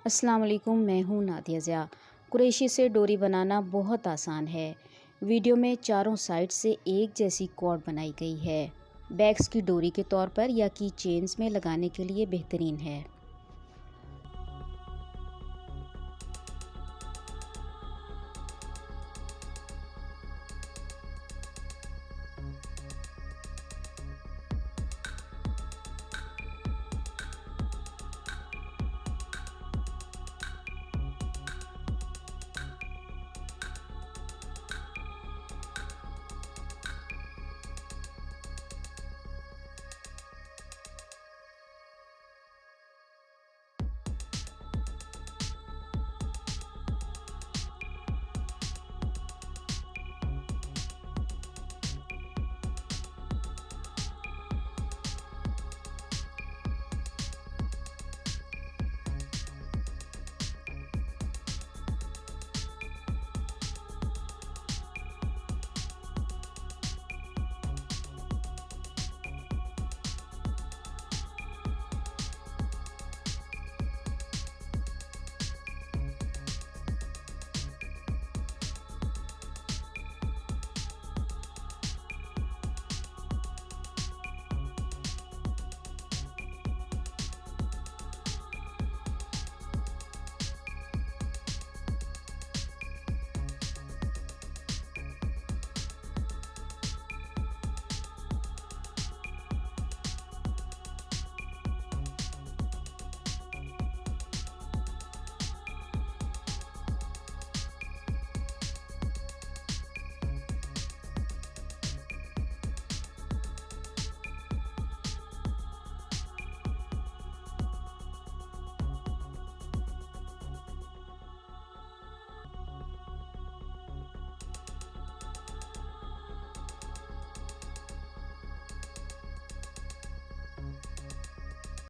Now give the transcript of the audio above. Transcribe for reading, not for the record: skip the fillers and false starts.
अस्सलाम वालेकुम, मैं हूँ नादिया ज़िया। क्रोशे से डोरी बनाना बहुत आसान है। वीडियो में चारों साइड से एक जैसी कॉर्ड बनाई गई है। बैग्स की डोरी के तौर पर या की चेन्स में लगाने के लिए बेहतरीन है।